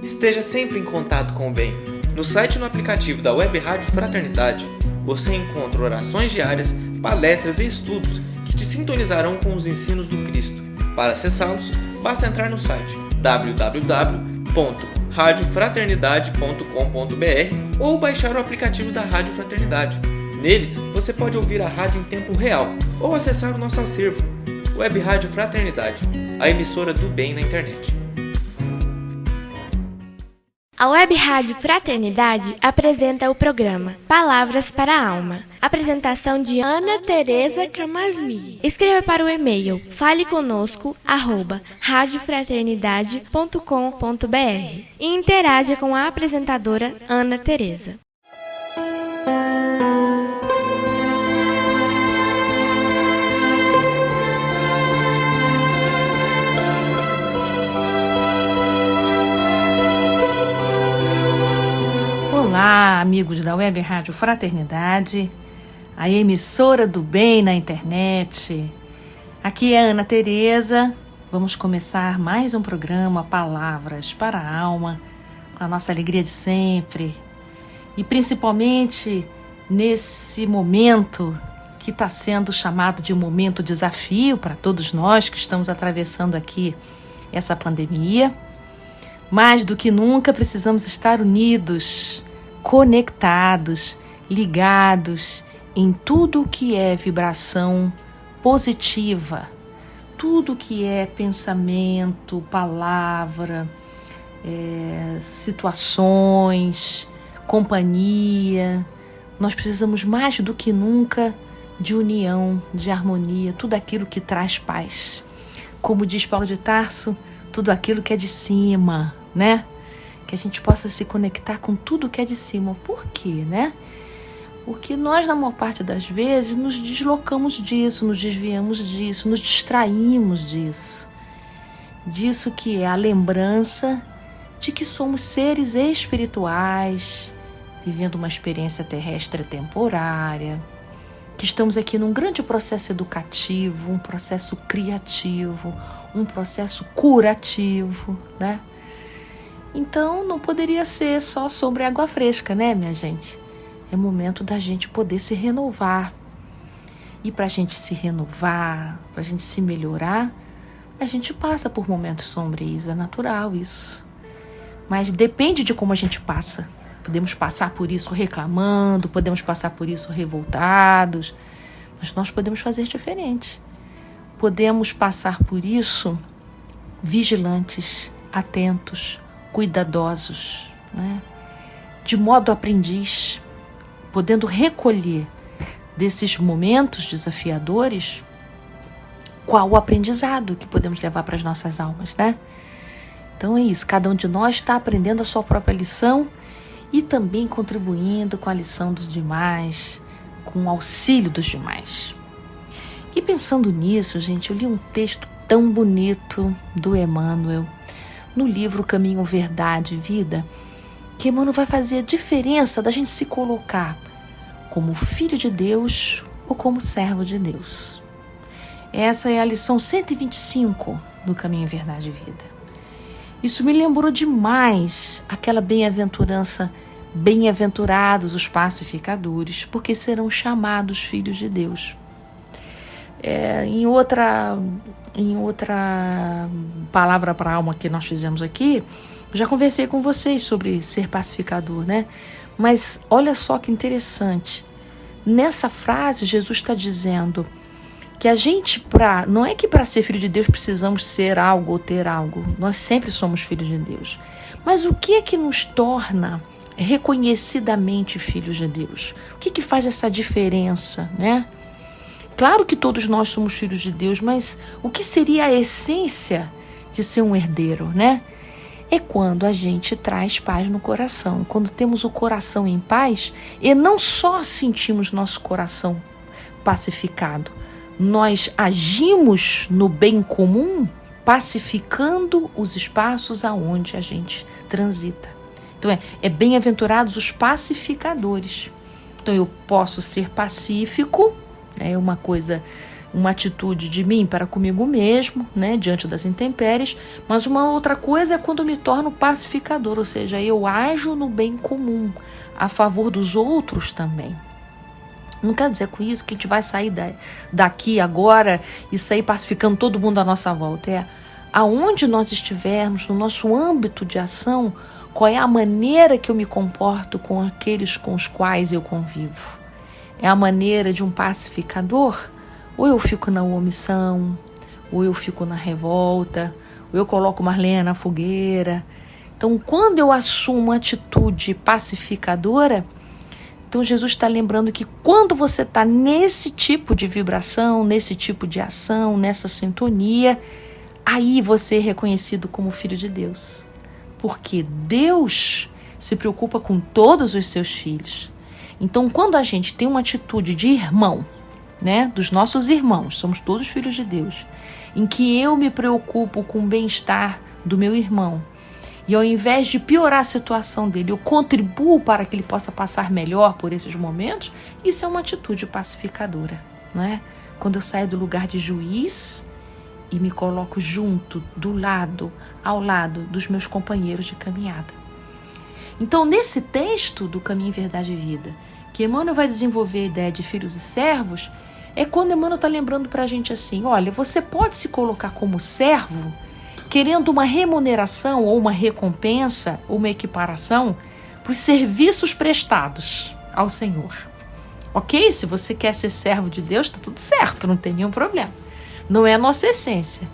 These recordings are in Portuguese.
Esteja sempre em contato com o bem. No site e no aplicativo da Web Rádio Fraternidade, você encontra orações diárias, palestras e estudos que te sintonizarão com os ensinos do Cristo. Para acessá-los, basta entrar no site www.radiofraternidade.com.br ou baixar o aplicativo da Rádio Fraternidade. Neles, você pode ouvir a rádio em tempo real ou acessar o nosso acervo. Web Rádio Fraternidade, a emissora do bem na internet. A Web Rádio Fraternidade apresenta o programa Palavras para a Alma. Apresentação de Ana Tereza Camasmi. Escreva para o e-mail faleconosco@radiofraternidade.com.br e interaja com a apresentadora Ana Tereza. Olá, amigos da Web Rádio Fraternidade, a emissora do bem na internet. Aqui é a Ana Tereza. Vamos começar mais um programa Palavras para a Alma, com a nossa alegria de sempre. E principalmente nesse momento que está sendo chamado de momento desafio para todos nós que estamos atravessando aqui essa pandemia. Mais do que nunca precisamos estar unidos, conectados, ligados em tudo que é vibração positiva, tudo que é pensamento, palavra, situações, companhia. Nós precisamos mais do que nunca de união, de harmonia, tudo aquilo que traz paz. Como diz Paulo de Tarso, tudo aquilo que é de cima, né? Que a gente possa se conectar com tudo que é de cima. Por quê, né? Porque nós, na maior parte das vezes, nos deslocamos disso, nos desviamos disso, nos distraímos disso. Disso que é a lembrança de que somos seres espirituais, vivendo uma experiência terrestre temporária, que estamos aqui num grande processo educativo, um processo criativo, um processo curativo, né? Então, não poderia ser só sobre água fresca, né, minha gente? É momento da gente poder se renovar. E para a gente se renovar, para a gente se melhorar, a gente passa por momentos sombrios, é natural isso. Mas depende de como a gente passa. Podemos passar por isso reclamando, podemos passar por isso revoltados, mas nós podemos fazer diferente. Podemos passar por isso vigilantes, atentos, cuidadosos, né? De modo aprendiz, podendo recolher desses momentos desafiadores qual o aprendizado que podemos levar para as nossas almas, né? Então é isso, cada um de nós está aprendendo a sua própria lição e também contribuindo com a lição dos demais, com o auxílio dos demais. E pensando nisso, gente, eu li um texto tão bonito do Emmanuel, no livro Caminho, Verdade e Vida, que Emmanuel vai fazer a diferença da gente se colocar como filho de Deus ou como servo de Deus. Essa é a lição 125 do Caminho, Verdade e Vida. Isso me lembrou demais aquela bem-aventurança, bem-aventurados os pacificadores, porque serão chamados filhos de Deus. Em outra palavra para a alma que nós fizemos aqui, já conversei com vocês sobre ser pacificador, né? Mas olha só que interessante. Nessa frase, Jesus está dizendo que a gente, não é que para ser filho de Deus precisamos ser algo ou ter algo. Nós sempre somos filhos de Deus. Mas o que é que nos torna reconhecidamente filhos de Deus? O que faz essa diferença, né? Claro que todos nós somos filhos de Deus, mas o que seria a essência de ser um herdeiro, né? É quando a gente traz paz no coração, quando temos o coração em paz e não só sentimos nosso coração pacificado, nós agimos no bem comum, pacificando os espaços aonde a gente transita. Então é bem-aventurados os pacificadores. Então eu posso ser pacífico, é uma coisa uma atitude de mim para comigo mesmo, né, diante das intempéries, mas uma outra coisa é quando eu me torno pacificador, ou seja, eu ajo no bem comum, a favor dos outros também. Não quero dizer com isso que a gente vai sair daqui agora e sair pacificando todo mundo à nossa volta. É aonde nós estivermos, no nosso âmbito de ação, qual é a maneira que eu me comporto com aqueles com os quais eu convivo. É a maneira de um pacificador? Ou eu fico na omissão, ou eu fico na revolta, ou eu coloco Marlene na fogueira. Então, quando eu assumo uma atitude pacificadora, então Jesus está lembrando que quando você está nesse tipo de vibração, nesse tipo de ação, nessa sintonia, aí você é reconhecido como filho de Deus. Porque Deus se preocupa com todos os seus filhos. Então, quando a gente tem uma atitude de irmão, né, dos nossos irmãos, somos todos filhos de Deus, em que eu me preocupo com o bem-estar do meu irmão, e ao invés de piorar a situação dele, eu contribuo para que ele possa passar melhor por esses momentos, isso é uma atitude pacificadora, não é? Quando eu saio do lugar de juiz e me coloco junto, ao lado dos meus companheiros de caminhada. Então, nesse texto do Caminho, Verdade e Vida, que Emmanuel vai desenvolver a ideia de filhos e servos, é quando Emmanuel está lembrando para a gente assim, olha, você pode se colocar como servo, querendo uma remuneração ou uma recompensa, ou uma equiparação para os serviços prestados ao Senhor. Ok? Se você quer ser servo de Deus, está tudo certo, não tem nenhum problema. Não é a nossa essência.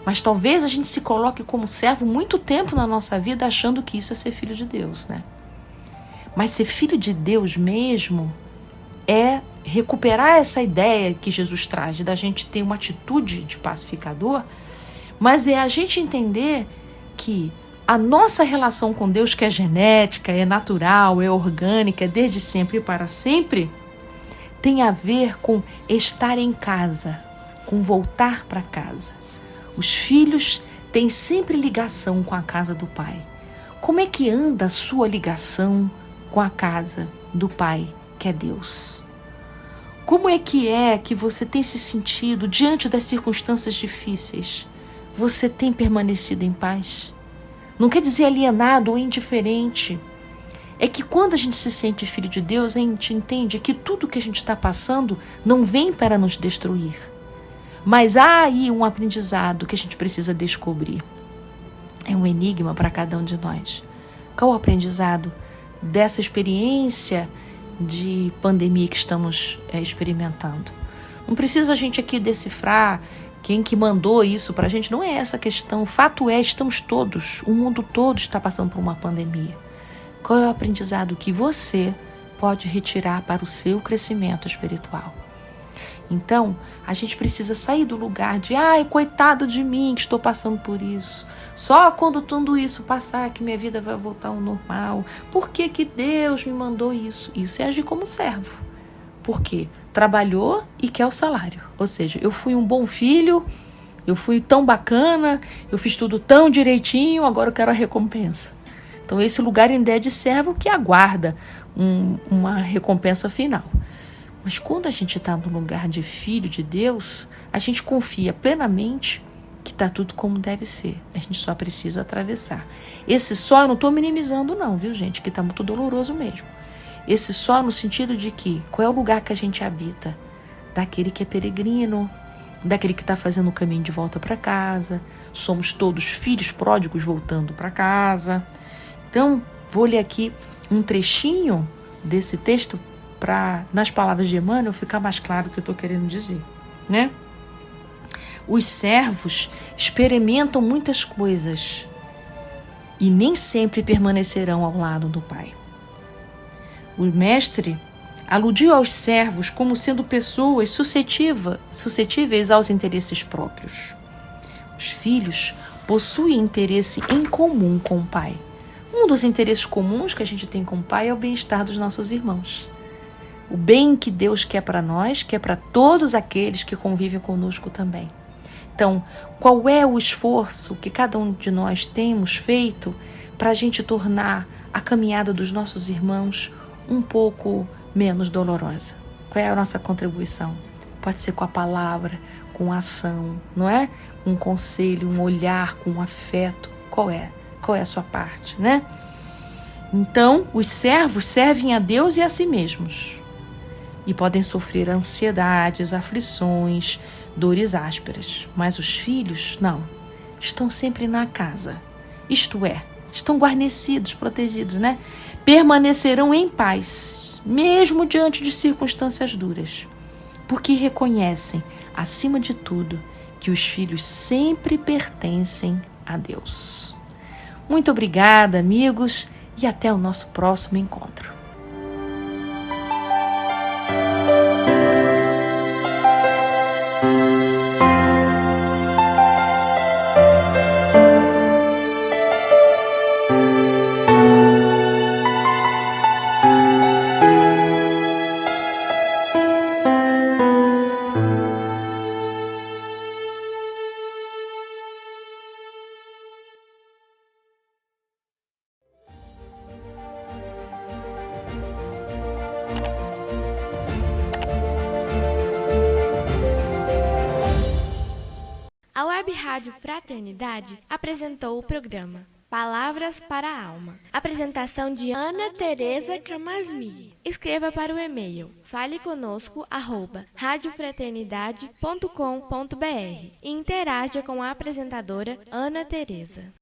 Mas talvez a gente se coloque como servo muito tempo na nossa vida achando que isso é ser filho de Deus, né? Mas ser filho de Deus mesmo é recuperar essa ideia que Jesus traz, da gente ter uma atitude de pacificador, mas é a gente entender que a nossa relação com Deus, que é genética, é natural, é orgânica, é desde sempre e para sempre, tem a ver com estar em casa, com voltar para casa. Os filhos têm sempre ligação com a casa do Pai. Como é que anda a sua ligação com a casa do Pai, que é Deus? Como é que você tem se sentido diante das circunstâncias difíceis? Você tem permanecido em paz? Não quer dizer alienado ou indiferente. É que quando a gente se sente filho de Deus, a gente entende que tudo que a gente está passando não vem para nos destruir. Mas há aí um aprendizado que a gente precisa descobrir. É um enigma para cada um de nós. Qual o aprendizado dessa experiência de pandemia que estamos experimentando? Não precisa a gente aqui decifrar quem que mandou isso para a gente, não é essa a questão. O fato é, estamos todos, o mundo todo está passando por uma pandemia. Qual é o aprendizado que você pode retirar para o seu crescimento espiritual? Então, a gente precisa sair do lugar de ai, coitado de mim que estou passando por isso. Só quando tudo isso passar que minha vida vai voltar ao normal. Por que que Deus me mandou isso? Isso é agir como servo. Por quê? Trabalhou e quer o salário. Ou seja, eu fui um bom filho, eu fui tão bacana, eu fiz tudo tão direitinho, agora eu quero a recompensa. Então, esse lugar ainda é de servo que aguarda uma recompensa final. Mas quando a gente está no lugar de filho de Deus, a gente confia plenamente que está tudo como deve ser. A gente só precisa atravessar. Esse só eu não estou minimizando não, viu gente? Que está muito doloroso mesmo. Esse só no sentido de que, qual é o lugar que a gente habita? Daquele que é peregrino, daquele que está fazendo o caminho de volta para casa. Somos todos filhos pródigos voltando para casa. Então, vou ler aqui um trechinho desse texto para, nas palavras de Emmanuel, ficar mais claro o que eu estou querendo dizer, né? Os servos experimentam muitas coisas e nem sempre permanecerão ao lado do Pai. O mestre aludiu aos servos como sendo pessoas suscetíveis aos interesses próprios. Os filhos possuem interesse em comum com o Pai. Um dos interesses comuns que a gente tem com o Pai é o bem-estar dos nossos irmãos. O bem que Deus quer para nós, quer para todos aqueles que convivem conosco também. Então, qual é o esforço que cada um de nós temos feito para a gente tornar a caminhada dos nossos irmãos um pouco menos dolorosa? Qual é a nossa contribuição? Pode ser com a palavra, com a ação, não é? Um conselho, um olhar, com um afeto. Qual é? Qual é a sua parte, né? Então, os servos servem a Deus e a si mesmos. E podem sofrer ansiedades, aflições, dores ásperas. Mas os filhos, não. Estão sempre na casa. Isto é, estão guarnecidos, protegidos, né? Permanecerão em paz, mesmo diante de circunstâncias duras. Porque reconhecem, acima de tudo, que os filhos sempre pertencem a Deus. Muito obrigada, amigos, e até o nosso próximo encontro. A Web Rádio Fraternidade apresentou o programa Palavras para a Alma. Apresentação de Ana Tereza Camasmi. Escreva para o e-mail faleconosco@radiofraternidade.com.br e interaja com a apresentadora Ana Tereza.